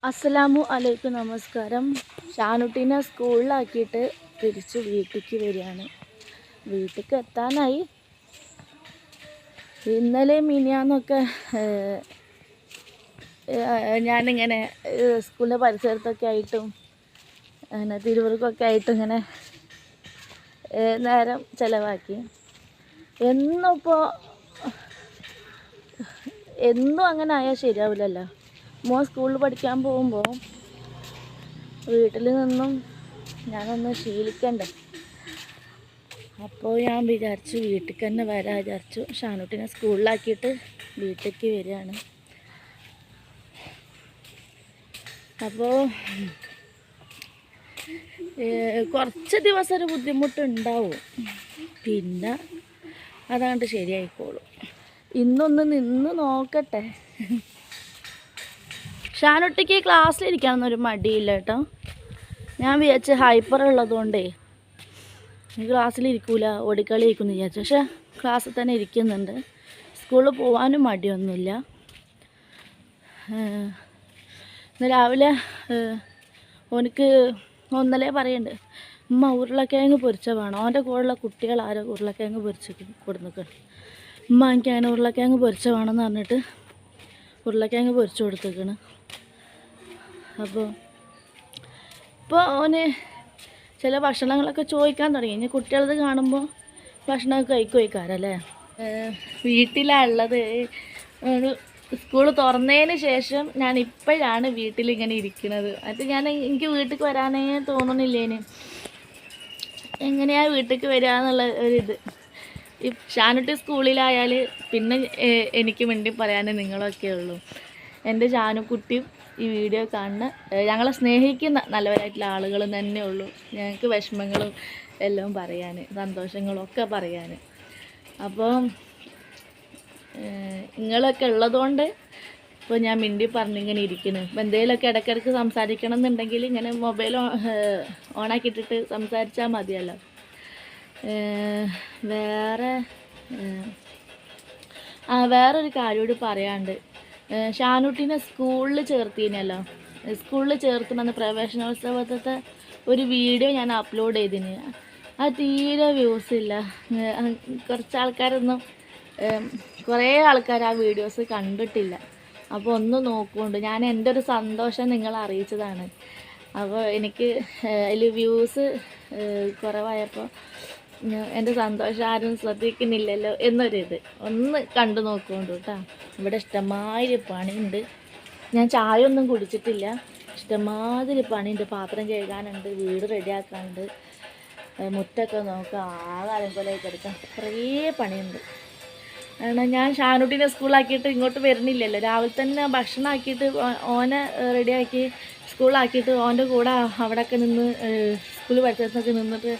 അസ്സലാമു അലൈക്കും, നമസ്കാരം. ഷാനുട്ടീനെ സ്കൂളിലാക്കിയിട്ട് തിരിച്ച് വീട്ടിലേക്ക് വരികയാണ്. വീട്ടിലേക്ക് എത്താനായി. ഇന്നലെ മിനിയാന്നൊക്കെ ഞാനിങ്ങനെ സ്കൂളിൻ്റെ പരിസരത്തൊക്കെ ആയിട്ടും അങ്ങനെ തിരുവറുക്കൊക്കെ ആയിട്ടും ഇങ്ങനെ നേരം ചിലവാക്കി. എന്നും അങ്ങനെ ആയാൽ ശരിയാവില്ലല്ലോ. മോൻ സ്കൂളിൽ പഠിക്കാൻ പോകുമ്പോൾ വീട്ടിൽ നിന്നും ഞാനൊന്ന് ശീലിക്കണ്ടേ. അപ്പോൾ ഞാൻ വിചാരിച്ചു വീട്ടിലേക്ക് തന്നെ വരാൻ വിചാരിച്ചു. ഷാനുട്ടിനെ സ്കൂളിലാക്കിയിട്ട് വീട്ടിലേക്ക് വരികയാണ്. അപ്പോൾ കുറച്ച് ദിവസം ഒരു ബുദ്ധിമുട്ടുണ്ടാവും, പിന്നെ അതങ്ങോട്ട് ശരിയായിക്കോളും. ഇന്നൊന്ന് നിന്ന് നോക്കട്ടെ. ഷാനുട്ടിക്ക് ക്ലാസ്സിലിരിക്കാനൊന്നൊരു മടിയില്ല കേട്ടോ. ഞാൻ വിചാരിച്ച ഹൈപ്പർ ഉള്ളതുകൊണ്ടേ ക്ലാസ്സിലിരിക്കൂല, ഓടിക്കളി ഇരിക്കുമെന്ന് വിചാരിച്ചു. പക്ഷേ ക്ലാസ്സിൽ തന്നെ ഇരിക്കുന്നുണ്ട്. സ്കൂളിൽ പോകാനും മടിയൊന്നുമില്ല. ഇന്ന് രാവിലെ ഓനിക്ക് ഒന്നല്ലേ പറയുന്നുണ്ട്, ഉമ്മ ഉരുളക്കിഴങ്ങ് പൊരിച്ച വേണം. അവൻ്റെ കൂടെയുള്ള കുട്ടികൾ ആരോ ഉരുളക്കിഴങ്ങ് പൊരിച്ച് കൊടുത്തിക്കണം. ഉമ്മ എനിക്ക് അങ്ങനെ ഉരുളക്കിഴങ്ങ് പൊരിച്ച വേണമെന്ന് പറഞ്ഞിട്ട് ഉരുളക്കിഴങ്ങ് പൊരിച്ച് കൊടുത്തേക്കണ്. അപ്പോൾ ഓന് ചില ഭക്ഷണങ്ങളൊക്കെ ചോദിക്കാൻ തുടങ്ങി. ഇനി കുട്ടികളത് കാണുമ്പോൾ ഭക്ഷണമൊക്കെ കഴിക്കുമല്ലേ. വീട്ടിലുള്ളത് ഒരു സ്കൂൾ തുറന്നതിന് ശേഷം ഞാൻ ഇപ്പോഴാണ് വീട്ടിലിങ്ങനെ ഇരിക്കുന്നത്. അത് എനിക്ക് വീട്ടിലേക്ക് വരാനേ തോന്നണില്ലേന്. എങ്ങനെയാണ് വീട്ടിലേക്ക് വരിക എന്നുള്ള ഒരിത്. ഈ ഷാനുട്ടി സ്കൂളിലായാൽ പിന്നെ എനിക്ക് വേണ്ടി പറയാൻ നിങ്ങളൊക്കെ ഉള്ളൂ. എൻ്റെ ഷാനുക്കുട്ടിയും ഈ വീഡിയോ കാണുന്ന ഞങ്ങളെ സ്നേഹിക്കുന്ന നല്ലവരായിട്ടുള്ള ആളുകൾ തന്നെ ഉള്ളൂ. ഞങ്ങൾക്ക് വിഷമങ്ങളും എല്ലാം പറയാൻ, സന്തോഷങ്ങളും ഒക്കെ പറയാൻ. അപ്പോൾ നിങ്ങളൊക്കെ ഉള്ളതുകൊണ്ട് ഇപ്പോൾ ഞാൻ മിണ്ടി പറഞ്ഞിങ്ങനെ ഇരിക്കുന്നു. ഇപ്പോൾ എന്തെങ്കിലുമൊക്കെ ഇടയ്ക്കിടയ്ക്ക് സംസാരിക്കണം എന്നുണ്ടെങ്കിൽ ഇങ്ങനെ മൊബൈൽ ഓണാക്കിയിട്ടിട്ട് സംസാരിച്ചാൽ മതിയല്ലോ. വേറൊരു കാര്യം കൂടി പറയാണ്ട്. ഷാനുട്ടീനെ സ്കൂളിൽ ചേർത്തിനല്ലോ. സ്കൂളിൽ ചേർത്തുന്ന പ്രവേശനോത്സവത്തെ ഒരു വീഡിയോ ഞാൻ അപ്ലോഡ് ചെയ്തിന്. അത് തീരെ വ്യൂസ് ഇല്ല. കുറേ ആൾക്കാർ ആ വീഡിയോസ് കണ്ടിട്ടില്ല. അപ്പോൾ ഒന്ന് നോക്കുന്നുണ്ട്. ഞാൻ എൻ്റെ ഒരു സന്തോഷം നിങ്ങളെ അറിയിച്ചതാണ്. അപ്പോൾ എനിക്ക് അതിൽ വ്യൂസ് കുറവായപ്പോൾ എൻ്റെ സന്തോഷം ആരും ശ്രദ്ധിക്കുന്നില്ലല്ലോ എന്നൊരിത് ഒന്ന് കണ്ടു നോക്കുന്നുണ്ട് കേട്ടോ. ഇവിടെ ഇഷ്ടമാതിരി പണിയുണ്ട്. ഞാൻ ചായ ഒന്നും കുടിച്ചിട്ടില്ല. ഇഷ്ടമാതിരി പണിയുണ്ട്. പാത്രം കഴുകാനുണ്ട്, വീട് റെഡിയാക്കാനുണ്ട്, മുറ്റൊക്കെ നോക്കുക, ആകാലം പോലെ കിടക്കാൻ കുറേ പണിയുണ്ട്. കാരണം ഞാൻ ഷാനുട്ടീനെ സ്കൂളാക്കിയിട്ട് ഇങ്ങോട്ട് വരുന്നില്ലല്ലോ. രാവിലെ തന്നെ ഭക്ഷണം ആക്കിയിട്ട് ഓനെ റെഡിയാക്കി സ്കൂളാക്കിയിട്ട് ഓൻ്റെ കൂടെ അവിടെയൊക്കെ നിന്ന് സ്കൂളിൽ പഠിച്ചതൊക്കെ നിന്നിട്ട്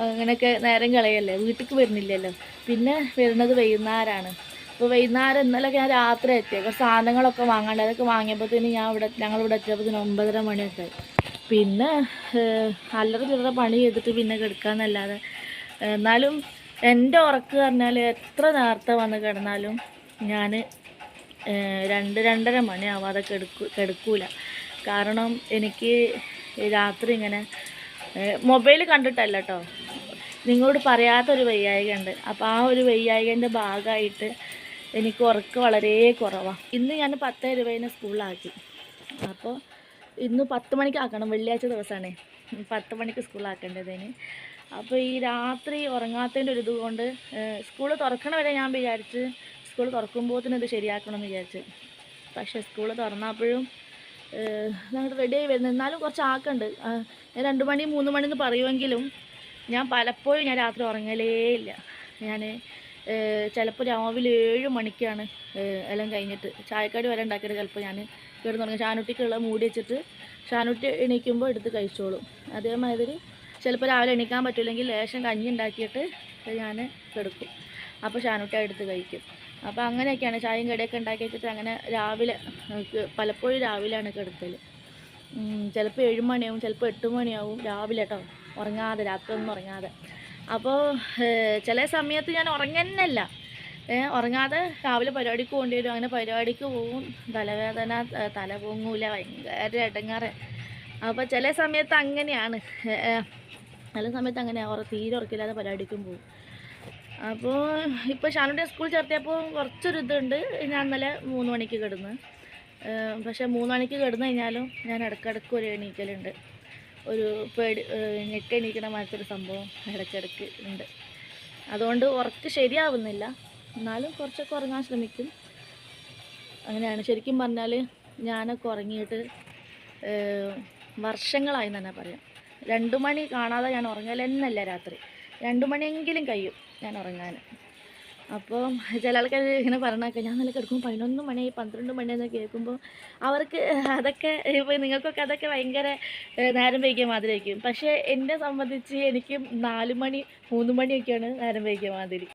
അങ്ങനെയൊക്കെ നേരം കളയല്ലേ. വീട്ടിലേക്ക് വരുന്നില്ലല്ലോ. പിന്നെ വരുന്നത് വൈകുന്നേരമാണ്. അപ്പോൾ വൈകുന്നേരം ഇന്നലെയൊക്കെ ഞാൻ രാത്രി എത്തിയത്. സാധനങ്ങളൊക്കെ വാങ്ങാണ്ട് അതൊക്കെ വാങ്ങിയപ്പോഴത്തേന് ഞങ്ങളിവിടെ എത്തിയപ്പോൾ 9:30 മണിയൊക്കെ. പിന്നെ അല്ലറ ചില്ലറ പണി ചെയ്തിട്ട് പിന്നെ കിടക്കാമെന്നല്ലാതെ. എന്നാലും എൻ്റെ ഉറക്ക് പറഞ്ഞാൽ എത്ര നേരത്തെ വന്ന് കിടന്നാലും ഞാൻ 2-2:30 മണിയാവാതെ കിടക്കൂല. കാരണം എനിക്ക് രാത്രി ഇങ്ങനെ മൊബൈൽ കണ്ടിട്ടല്ല കേട്ടോ, നിങ്ങളോട് പറയാത്തൊരു വയ്യായികയുണ്ട്. അപ്പോൾ ആ ഒരു വയ്യായികൻ്റെ ഭാഗമായിട്ട് എനിക്ക് ഉറക്കം വളരെ കുറവാണ്. ഇന്ന് ഞാൻ 10:20 സ്കൂളിലാക്കി. അപ്പോൾ ഇന്ന് 10 മണിക്ക് ആക്കണം. വെള്ളിയാഴ്ച ദിവസമാണ് 10 മണിക്ക് സ്കൂളിലാക്കേണ്ടതിന്. അപ്പോൾ ഈ രാത്രി ഉറങ്ങാത്തതിൻ്റെ ഒരു ഇതുകൊണ്ട് സ്കൂൾ തുറക്കണ വരെ ഞാൻ വിചാരിച്ച് സ്കൂൾ തുറക്കുമ്പോഴത്തേനും ഇത് ശരിയാക്കണമെന്ന് വിചാരിച്ച്. പക്ഷേ സ്കൂൾ തുറന്നപ്പോഴും ഞങ്ങൾ റെഡിയായി വരുന്നത്. എന്നാലും കുറച്ച് ആക്കുന്നുണ്ട്. 2 മണി 3 മണി എന്ന് പറയുമെങ്കിലും ഞാൻ പലപ്പോഴും രാത്രി ഉറങ്ങലേ ഇല്ല. ഞാൻ ചിലപ്പോൾ രാവിലെ 7 മണിക്കാണ് എല്ലാം കഴിഞ്ഞിട്ട് ചായക്കടി വരെ ഉണ്ടാക്കിയിട്ട് ചിലപ്പോൾ ഞാൻ കിടന്നു തുടങ്ങി. ഷാനുട്ടിക്കുള്ള മൂടി വെച്ചിട്ട് ഷാനുട്ടി എണീക്കുമ്പോൾ എടുത്ത് കഴിച്ചോളും. അതേമാതിരി ചിലപ്പോൾ രാവിലെ എണീക്കാൻ പറ്റില്ലെങ്കിൽ ലേശം കഞ്ഞി ഉണ്ടാക്കിയിട്ട് ഞാൻ കിടക്കും. അപ്പോൾ ഷാനുട്ടി എടുത്ത് കഴിക്കും. അപ്പോൾ അങ്ങനെയൊക്കെയാണ് ചായയും കടിയൊക്കെ ഉണ്ടാക്കി വെച്ചിട്ട് അങ്ങനെ രാവിലെ പലപ്പോഴും രാവിലെയാണ് കിടക്കൽ. ചിലപ്പോൾ 7 മണിയാവും, ചിലപ്പോൾ 8 മണിയാവും രാവിലെ കേട്ടോ, ഉറങ്ങാതെ, രാത്രി ഒന്നും ഉറങ്ങാതെ. അപ്പോൾ ചില സമയത്ത് ഞാൻ ഉറങ്ങുന്നില്ല. ഉറങ്ങാതെ രാവിലെ പരിപാടിക്ക് പോകേണ്ടി വരും. അങ്ങനെ പരിപാടിക്ക് പോവും, തലവേദന, തല പൊങ്ങൂല, ഭയങ്കര ഇടങ്ങാറ്. അപ്പോൾ ചില സമയത്ത് അങ്ങനെയാണ്, ചില സമയത്ത് അങ്ങനെയാണ്, തീരെ ഉറക്കില്ലാതെ പരിപാടിക്കും പോകും. അപ്പോൾ ഇപ്പോൾ ഷാനുട്ടിയെ സ്കൂൾ ചേർത്തിയപ്പോൾ കുറച്ചൊരു ഇതുണ്ട്. ഞാൻ ഇന്നലെ 3 മണിക്ക് കിടന്ന്, പക്ഷേ 3 മണിക്ക് കിടന്നു കഴിഞ്ഞാലും ഞാൻ ഇടയ്ക്കിടയ്ക്ക് ഒരു എണീക്കലുണ്ട്. ഒരു ഞെട്ടി എണീക്കണ മാറ്റൊരു സംഭവം ഇടയ്ക്കിടയ്ക്ക് ഉണ്ട്. അതുകൊണ്ട് ഉറക്ക് ശരിയാവുന്നില്ല, എന്നാലും കുറച്ചൊക്കെ ഉറങ്ങാൻ ശ്രമിക്കും. അങ്ങനെയാണ്. ശരിക്കും പറഞ്ഞാൽ ഞാനൊക്കെ ഉറങ്ങിയിട്ട് വർഷങ്ങളായി തന്നെ പറയാം. 2 മണി കാണാതെ ഞാൻ ഉറങ്ങൽ തന്നെയല്ല. രാത്രി 2 മണിയെങ്കിലും കഴിയും ഞാൻ ഉറങ്ങാൻ. അപ്പോൾ ചില ആൾക്കാർ ഇങ്ങനെ പറഞ്ഞേക്കാം, ഞാൻ നല്ല കിടക്കുമ്പോൾ 11 മണി 12 മണി എന്ന് കേൾക്കുമ്പോൾ അവർക്ക് അതൊക്കെ, ഇപ്പോൾ നിങ്ങൾക്കൊക്കെ അതൊക്കെ ഭയങ്കര നേരം വൈകിയ മാതിരിയായിരിക്കും. പക്ഷേ എന്നെ സംബന്ധിച്ച് എനിക്ക് 4 മണി 3 മണിയൊക്കെയാണ് നേരം വൈകിയ മാതിരി.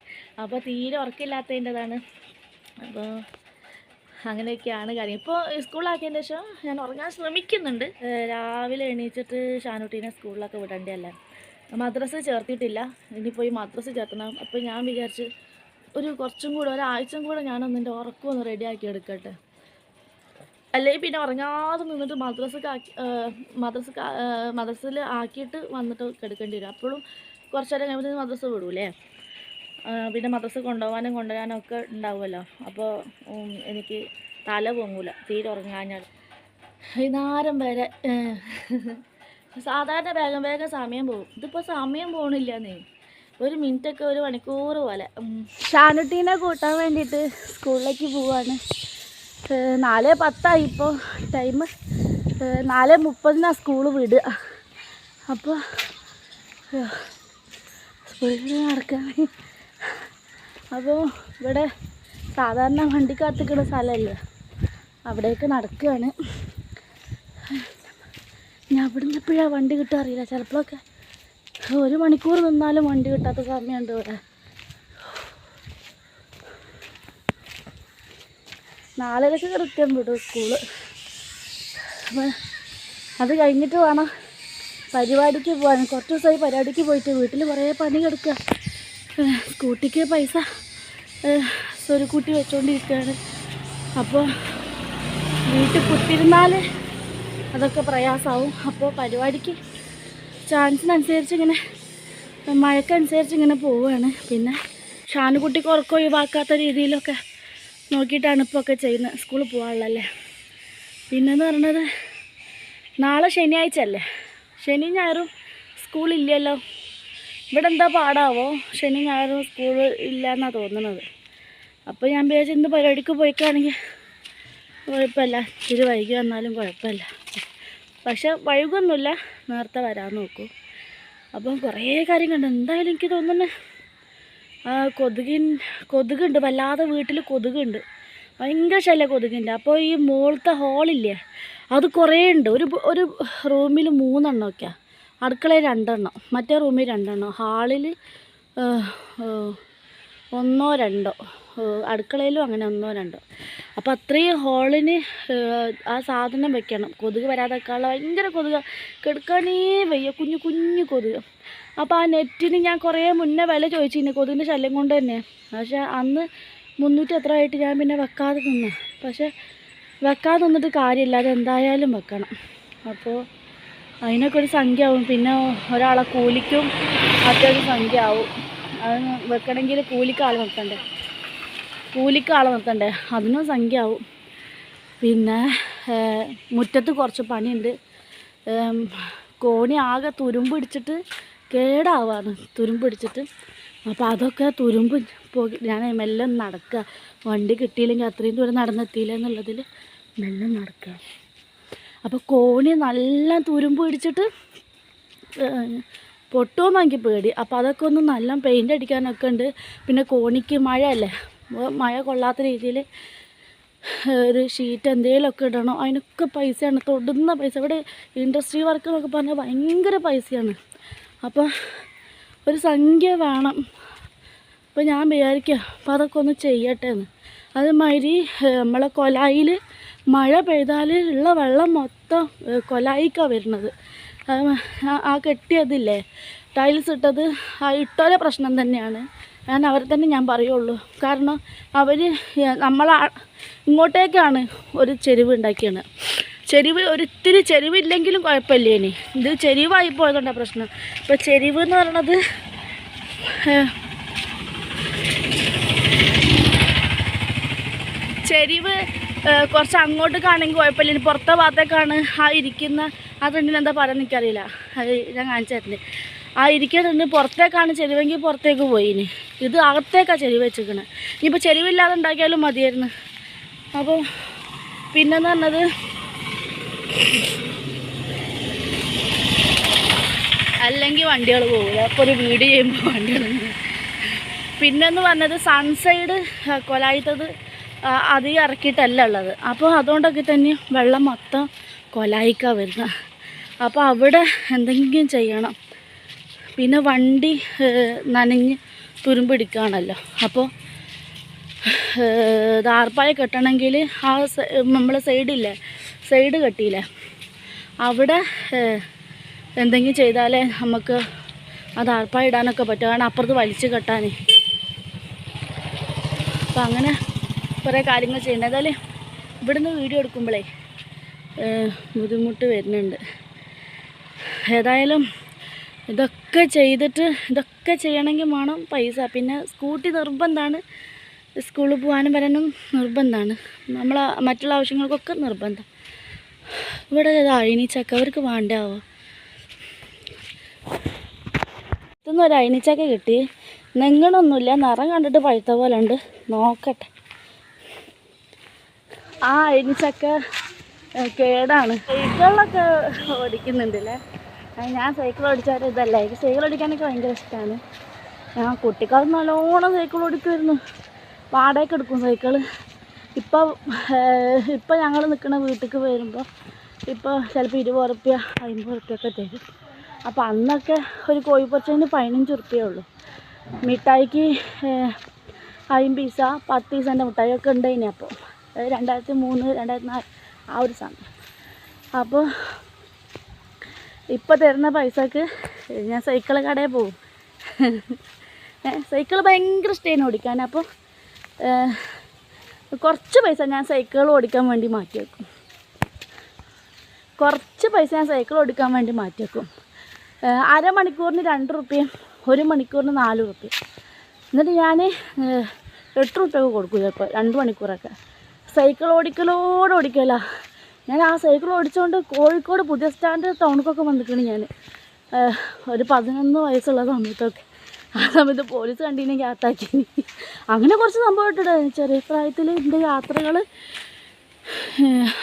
അപ്പോൾ തീരെ ഉറക്കമില്ലാത്തതിൻ്റെതാണ്. അപ്പോൾ അങ്ങനെയൊക്കെയാണ് കാര്യം. ഇപ്പോൾ സ്കൂളിലാക്കിയതിന് ശേഷം ഞാൻ ഉറങ്ങാൻ ശ്രമിക്കുന്നുണ്ട്. രാവിലെ എണീച്ചിട്ട് ഷാനുട്ടീനെ സ്കൂളിലൊക്കെ വിടേണ്ടതല്ലേ. മദ്രസ ചേർത്തിട്ടില്ല, ഇനിയിപ്പോൾ ഈ മദ്രസ ചേർത്തണം. അപ്പോൾ ഞാൻ വിചാരിച്ച് കുറച്ചും കൂടെ ഒരാഴ്ചയും കൂടെ ഞാനൊന്നിൻ്റെ ഉറക്കമൊന്ന് റെഡിയാക്കി എടുക്കട്ടെ. അല്ലെങ്കിൽ പിന്നെ ഉറങ്ങാതെ നിന്നിട്ട് മദ്രസയിൽ ആക്കിയിട്ട് വന്നിട്ട് കിടക്കേണ്ടി വരും. അപ്പോഴും കുറച്ച് നേരം കഴിയുമ്പോൾ മദ്രസ വിടൂലേ. പിന്നെ മദ്രസ കൊണ്ടുവരാനും ഒക്കെ ഉണ്ടാവുമല്ലോ. അപ്പോൾ എനിക്ക് തല പൊങ്ങൂല തീരെ ഉറങ്ങാഞ്ഞാൽ. വൈകുന്നേരം വരെ സാധാരണ വേഗം സമയം പോകും. ഇതിപ്പോൾ സമയം പോകണില്ലെന്നേ, 1 മിനിറ്റൊക്കെ 1 മണിക്കൂർ പോലെ. ഷാനുട്ടീനെ കൂട്ടാൻ വേണ്ടിയിട്ട് സ്കൂളിലേക്ക് പോവാണ്. 4:10 ഇപ്പോൾ ടൈം. 4:30 സ്കൂള് വിടുക. അപ്പോൾ സ്കൂളിൽ നടക്കാൻ, അപ്പോൾ ഇവിടെ സാധാരണ വണ്ടി കാത്തിക്കുന്ന സ്ഥലമല്ലേ, അവിടേക്ക് നടക്കുകയാണ്. ഞാൻ ഇവിടുന്ന് എപ്പോഴാണ് വണ്ടി കിട്ടുക അറിയില്ല. ചിലപ്പോഴൊക്കെ 1 മണിക്കൂർ നിന്നാലും വണ്ടി കിട്ടാത്ത സമയമുണ്ട് ഇവിടെ. 4:30 കൃത്യം വിടും സ്കൂള്. അപ്പോൾ അത് കഴിഞ്ഞിട്ട് വേണം പരിപാടിക്ക് പോകാൻ. കുറച്ച് ദിവസമായി പരിപാടിക്ക് പോയിട്ട് വീട്ടിൽ കുറേ പണി കിടക്കുക. സ്കൂട്ടിക്ക് പൈസ സ്വരുക്കൂട്ടി വെച്ചുകൊണ്ടിരിക്കുകയാണ്. അപ്പോൾ വീട്ടിൽ കുത്തിരുന്നാൽ അതൊക്കെ പ്രയാസമാവും. അപ്പോൾ പരിപാടിക്ക് ചാൻസിനനുസരിച്ച് ഇങ്ങനെ, മഴക്കനുസരിച്ച് ഇങ്ങനെ പോവുകയാണ്. പിന്നെ ഷാനുകുട്ടിക്ക് ഉറക്കം ഒഴിവാക്കാത്ത രീതിയിലൊക്കെ നോക്കിയിട്ടാണ് ഇപ്പോൾ ഒക്കെ ചെയ്യുന്നത്. സ്കൂളിൽ പോകാനുള്ളല്ലേ. പിന്നെന്ന് പറയുന്നത് നാളെ ശനിയാഴ്ച അല്ലേ, ശനി ഞായറും സ്കൂളില്ലല്ലോ. ഇവിടെ എന്താ പാടാവോ, ശനി ഞായറും സ്കൂൾ ഇല്ല എന്നാണ് തോന്നുന്നത്. അപ്പോൾ ഞാൻ വിചാരിച്ചു ഇന്ന് പരിപാടിക്ക് പോയിക്കാണെങ്കിൽ കുഴപ്പമില്ല, ഇത്തിരി വൈകി വന്നാലും കുഴപ്പമില്ല. പക്ഷെ വൈകൊന്നുമില്ല, നേരത്തെ വരാൻ നോക്കൂ. അപ്പം കുറേ കാര്യം കണ്ടു. എന്തായാലും എനിക്ക് തോന്നുന്നത് കൊതുകുണ്ട്, വല്ലാതെ വീട്ടിൽ കൊതുകുണ്ട്, ഭയങ്കര ശല്യം കൊതുകിൻ്റെ. അപ്പോൾ ഈ മുകളിലത്തെ ഹോളില്ലേ, അത് കുറേ ഉണ്ട്. ഒരു റൂമിൽ 3 എണ്ണമൊക്കെയാണ്, അടുക്കളയിൽ 2 എണ്ണം, മറ്റേ റൂമിൽ 2 എണ്ണം, ഹാളിൽ 1 2 അടുക്കളയിലും അങ്ങനെ 1 2. അപ്പോൾ അത്രയും ഹോളിന് ആ സാധനം വെക്കണം, കൊതുക് വരാതെക്കാനുള്ള. ഭയങ്കര കൊതുക്, കിടക്കാനേ വയ്യ, കുഞ്ഞു കൊതുക്. അപ്പോൾ ആ നെറ്റിന് ഞാൻ കുറേ മുന്നേ വില ചോദിച്ചിരുന്നു, കൊതുകിൻ്റെ ശല്യം കൊണ്ട് തന്നെ. പക്ഷേ അന്ന് 300 എത്ര ആയിട്ട് ഞാൻ പിന്നെ വെക്കാതെ നിന്നു. പക്ഷേ വെക്കാതെ നിന്നിട്ട് കാര്യമില്ല, അതെന്തായാലും വെക്കണം. അപ്പോൾ അതിനൊക്കെ ഒരു സംഖ്യ ആവും. പിന്നെ ഒരാളെ കൂലിക്കും മറ്റൊരു സംഖ്യ ആവും. അത് വെക്കണമെങ്കിൽ കൂലിക്ക് ആൾ നിർത്തണ്ടേ, അതിനും സംഖ്യ ആവും. പിന്നെ മുറ്റത്ത് കുറച്ച് പണിയുണ്ട്. കോണി ആകെ തുരുമ്പ് പിടിച്ചിട്ട് കേടാവാണ്, തുരുമ്പ് പിടിച്ചിട്ട്. അപ്പോൾ അതൊക്കെ തുരുമ്പ് പോയി ഞാൻ മെല്ലെ നടക്കുക. വണ്ടി കിട്ടിയില്ലെങ്കിൽ അത്രയും ദൂരം നടന്നെത്തിയില്ല എന്നുള്ളതിൽ മെല്ലെ നടക്കുക. അപ്പോൾ കോണി നല്ല തുരുമ്പ് പിടിച്ചിട്ട് പൊട്ടുമെന്ന് എനിക്ക് പേടി. അപ്പോൾ അതൊക്കെ ഒന്ന് നല്ല പെയിൻ്റ് അടിക്കാനൊക്കെ ഉണ്ട്. പിന്നെ കോണിക്ക് മഴയല്ലേ, മഴ കൊള്ളാത്ത രീതിയിൽ ഒരു ഷീറ്റ് എന്തെങ്കിലുമൊക്കെ ഇടണം. അതിനൊക്കെ പൈസയാണ്, തൊടുന്ന പൈസ. ഇവിടെ ഇൻഡസ്ട്രി വർക്ക് എന്നൊക്കെ പറഞ്ഞാൽ ഭയങ്കര പൈസയാണ്. അപ്പോൾ ഒരു സംഖ്യ വേണം. അപ്പോൾ ഞാൻ വിചാരിക്കുക അപ്പോൾ അതൊക്കെ ഒന്ന് ചെയ്യട്ടെ എന്ന്. അതുമാതിരി നമ്മളെ കൊലായിൽ മഴ പെയ്താൽ ഉള്ള വെള്ളം മൊത്തം കൊലായിക്കാണ് വരുന്നത്. ആ കെട്ടിയതില്ലേ, ടൈൽസ് ഇട്ടത്, ആ ഇട്ടോലെ പ്രശ്നം തന്നെയാണ്. ഞാൻ അവരെ തന്നെ ഞാൻ പറയുള്ളൂ. കാരണം അവർ നമ്മളെ ഇങ്ങോട്ടേക്കാണ് ഒരു ചെരിവ് ഉണ്ടാക്കിയാണ്. ചെരിവ് ഒരിത്തിരി ചെരിവില്ലെങ്കിലും കുഴപ്പമില്ല. ഇനി ഇത് ചെരിവായി പോയതുകൊണ്ടാണ് പ്രശ്നം. ഇപ്പോൾ ചെരിവ് എന്ന് പറയണത് ചെരിവ് കുറച്ച് അങ്ങോട്ടേക്കാണെങ്കിൽ കുഴപ്പമില്ല. ഇനി പുറത്തെ ഭാഗത്തേക്കാണ് ആ ഇരിക്കുന്ന ആ ഫ്രണ്ടിൽ എന്താ പറയുക എനിക്കറിയില്ല, അത് ഞാൻ കാണിച്ചു തരുന്നത്. ആ ഇരിക്കുന്നുണ്ട് പുറത്തേക്കാണ് ചെരിവെങ്കിൽ പുറത്തേക്ക് പോയിന്. ഇത് അകത്തേക്കാണ് ചെരിവ് വെച്ചിരിക്കണത്. ഇനിയിപ്പോൾ ചെരിവില്ലാതെ ഉണ്ടാക്കിയാലും മതിയായിരുന്നു. അപ്പോൾ പിന്നെന്ന് പറഞ്ഞത് അല്ലെങ്കിൽ വണ്ടികൾ പോകില്ല. അപ്പോൾ ഒരു വീഡിയോ ചെയ്യുമ്പോൾ വണ്ടികൾ. പിന്നെന്ന് പറഞ്ഞത് സൺസൈഡ് കൊലായിത്തത് അധികം ഇറക്കിയിട്ടല്ല ഉള്ളത്. അപ്പോൾ അതുകൊണ്ടൊക്കെ തന്നെ വെള്ളം മൊത്തം കൊലായിക്കാണ് വരുന്നത്. അപ്പോൾ അവിടെ എന്തെങ്കിലും ചെയ്യണം. പിന്നെ വണ്ടി നനഞ്ഞ് തുരുമ്പിടിക്കുകയാണല്ലോ. അപ്പോൾ ദാർപ്പായ കെട്ടണമെങ്കിൽ ആ നമ്മൾ സൈഡില്ലേ, സൈഡ് കെട്ടിയില്ലേ, അവിടെ എന്തെങ്കിലും ചെയ്താലേ നമുക്ക് ആ ദാർപ്പായ ഇടാനൊക്കെ പറ്റും. കാരണം അപ്പുറത്ത് വലിച്ച് കെട്ടാൻ. അപ്പം അങ്ങനെ കുറേ കാര്യങ്ങൾ ചെയ്യണ്ട. ഏതായാലും ഇവിടുന്ന് വീഡിയോ എടുക്കുമ്പോഴേ ബുദ്ധിമുട്ട് വരുന്നുണ്ട്. ഏതായാലും ഇതൊക്കെ ചെയ്തിട്ട് ഇതൊക്കെ ചെയ്യണമെങ്കിൽ വേണം പൈസ. പിന്നെ സ്കൂട്ടി നിർബന്ധമാണ്. സ്കൂളിൽ പോകാനും വരാനും നിർബന്ധമാണ്. നമ്മളെ മറ്റുള്ള ആവശ്യങ്ങൾക്കൊക്കെ നിർബന്ധം. ഇവിടെ അയിനിച്ചക്ക അവർക്ക് വേണ്ടാവോ? ഇതൊന്നും ഒരു അയിനിച്ചക്ക കിട്ടി. നെങ്ങണൊന്നുമില്ല, നിറം കണ്ടിട്ട് പഴുത്ത പോലെ ഉണ്ട്. നോക്കട്ടെ. ആ അയിനിച്ചക്ക കേടാണ്. സൈക്കിളിലൊക്കെ ഓടിക്കുന്നുണ്ടല്ലേ. ഞാൻ സൈക്കിൾ ഓടിച്ചാൽ ഇതല്ല. എനിക്ക് സൈക്കിൾ ഓടിക്കാനൊക്കെ ഭയങ്കര ഇഷ്ടമാണ്. ഞാൻ കുട്ടിക്കാലത്ത് നല്ലോണം സൈക്കിൾ ഓടിക്കുമായിരുന്നു. വാടകയ്ക്ക് എടുക്കും സൈക്കിള്. ഇപ്പം ഞങ്ങൾ നിൽക്കുന്ന വീട്ടിലേക്ക് വരുമ്പോൾ ഇപ്പോൾ ചിലപ്പോൾ 20 ഉറുപ്പ്യ 50 ഉറുപ്പ്യൊക്കെ തരും. അപ്പോൾ അന്നൊക്കെ ഒരു കോഴിപ്പൊറച്ചതിന് 15 ഉറുപ്പ്യേ ഉള്ളൂ. മിഠായിക്ക് 50 പൈസ 10 പൈസേൻ്റെ മിഠായിയൊക്കെ ഉണ്ടായിനി. അപ്പോൾ 2003 2004 ആ ഒരു സമയം. അപ്പോൾ ഇപ്പോൾ തരുന്ന പൈസക്ക് ഞാൻ സൈക്കിൾ കടയിൽ പോകും. സൈക്കിൾ ഭയങ്കര ഇഷ്ടമാണ് ഓടിക്കാൻ. അപ്പോൾ കുറച്ച് പൈസ ഞാൻ സൈക്കിൾ ഓടിക്കാൻ വേണ്ടി മാറ്റി വെക്കും. കുറച്ച് പൈസ ഞാൻ സൈക്കിൾ ഓടിക്കാൻ വേണ്ടി മാറ്റി വെക്കും. അരമണിക്കൂറിന് 2 ഉറുപ്പ്യയും 1 മണിക്കൂറിന് 4 ഉറുപ്പ്യ. എന്നിട്ട് ഞാൻ 8 ഉറുപ്പ്യൊക്കെ കൊടുക്കും ചിലപ്പോൾ 2 മണിക്കൂറൊക്കെ. സൈക്കിൾ ഓടിക്കല. ഞാൻ ആ സൈക്കിൾ ഓടിച്ചുകൊണ്ട് കോഴിക്കോട് പുതിയ സ്റ്റാൻഡ് ടൗണിക്കൊക്കെ വന്നിട്ടാണ് ഞാൻ. ഒരു 11 വയസ്സുള്ള സമയത്തൊക്കെ. ആ സമയത്ത് പോലീസ് കണ്ടിനെങ്കിൽ അകത്താക്കി. അങ്ങനെ കുറച്ച് സംഭവം ഇട്ടിട്ട് ചെറിയ പ്രായത്തിൽ എൻ്റെ യാത്രകൾ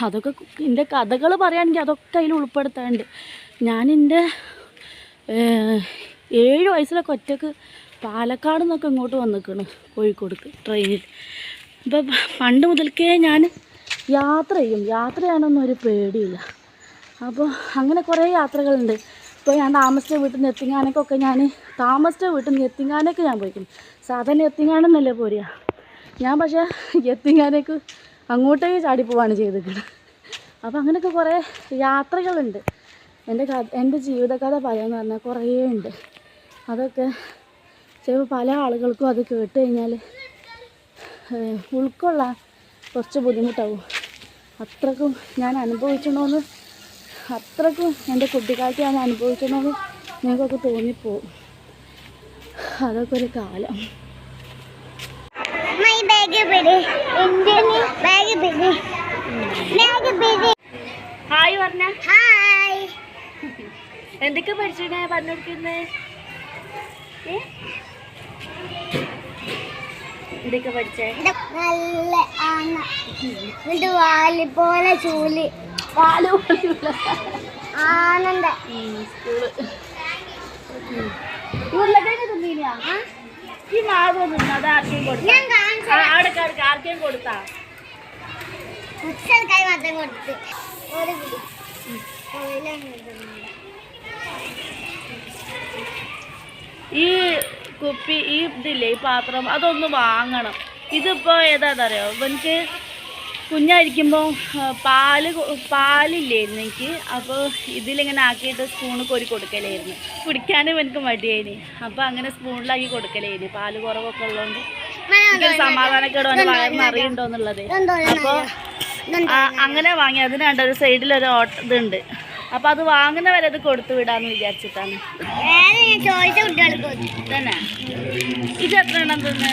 അതൊക്കെ എൻ്റെ കഥകൾ പറയുകയാണെങ്കിൽ അതൊക്കെ അതിൽ ഉൾപ്പെടുത്താറുണ്ട്. ഞാൻ എൻ്റെ 7 വയസ്സിലൊക്കെ ഒറ്റക്ക് പാലക്കാട് നിന്നൊക്കെ ഇങ്ങോട്ട് വന്നിരിക്കണ് കോഴിക്കോടേക്ക് ട്രെയിനിൽ. ഇപ്പം പണ്ട് മുതൽക്കേ ഞാൻ യാത്ര ചെയ്യാനൊന്നും ഒരു പേടിയില്ല. അപ്പോൾ അങ്ങനെ കുറേ യാത്രകളുണ്ട്. ഇപ്പോൾ ഞാൻ താമസിച്ച വീട്ടിൽ നിന്ന് എത്തിങ്ങാനൊക്കെ ഞാൻ പോയിക്കുന്നു. സാധാരണ എത്തിങ്ങാനെന്നല്ലേ പോരുക. ഞാൻ പക്ഷേ എത്തിങ്ങാനേക്ക് അങ്ങോട്ടേക്ക് ചാടിപ്പോവാണ് ചെയ്തിരിക്കുന്നത്. അപ്പോൾ അങ്ങനെയൊക്കെ കുറേ യാത്രകളുണ്ട്. എൻ്റെ ജീവിതകഥ പറയാമെന്ന് പറഞ്ഞാൽ കുറേ ഉണ്ട്. അതൊക്കെ ചിലപ്പോൾ പല ആളുകൾക്കും അത് കേട്ട് കഴിഞ്ഞാൽ ഉൾക്കൊള്ളാൻ കുറച്ച് ബുദ്ധിമുട്ടാവും. അത്രക്കും ഞാൻ അനുഭവിച്ചണോന്ന്, അത്രക്കും എൻ്റെ കുട്ടിക്കാലത്ത് ഞാൻ അനുഭവിച്ചണോന്ന് നിങ്ങൾക്കൊക്കെ തോന്നിപ്പോവും. അതൊക്കെ ഒരു കാലം. ഹായ് പറഞ്ഞ. ഹായ്. എന്തൊക്കെ പഠിച്ചിട്ട് പറഞ്ഞെടുക്കുന്നേ? എന്തൊക്കെ പഠിച്ചേ? നല്ല പോലെ ചൂല് ആനന്ദ സ്കൂള്. ഉരുളക്കിഴങ്ങ് തിന്നീനാ? ഈ മാവ് തിന്നു. അത് ആർക്കെയും കൊടുത്താ? അവിടെ ആർക്കെയും കൊടുത്താ? മാത്രം കൊടുത്ത് ഈ കുപ്പി, ഈ ഇതില്ലേ ഈ പാത്രം, അതൊന്ന് വാങ്ങണം. ഇതിപ്പോൾ ഏതാണെന്നറിയോ? എനിക്ക് കുഞ്ഞായിരിക്കുമ്പോൾ പാലില്ലായിരുന്നു എനിക്ക്. അപ്പോൾ ഇതിലിങ്ങനെ ആക്കിയിട്ട് സ്പൂണ് കോരി കൊടുക്കലായിരുന്നു. കുടിക്കാനും എനിക്ക് മടിയായിന്. അപ്പോൾ അങ്ങനെ സ്പൂണിലാക്കി കൊടുക്കലായിരുന്നു. പാല് കുറവൊക്കെ ഉള്ളതുകൊണ്ട് എനിക്കൊരു സമാധാനക്കേട് വന്ന് വയറിനറിയുണ്ടോ എന്നുള്ളത്. അപ്പോൾ അങ്ങനെ വാങ്ങി. അതിനാണ്ട് ഒരു സൈഡിലൊരു ഇതുണ്ട്. അപ്പോൾ അത് വാങ്ങുന്നവരെ അത് കൊടുത്തു വിടാമെന്ന് വിചാരിച്ചിട്ടാണ്. തന്നെ ഇത് എത്ര എണ്ണം തിന്ന്?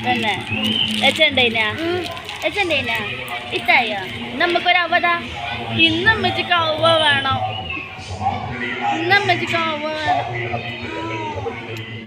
തന്നെ എച്ചണ്ടേനാ ഇത്തായോ? നമുക്കൊരവതാ ഇന്നമ്മച്ചിക്ക് അവ വേണം. ഇന്നമ്മച്ചിക്ക് അവ വേണം.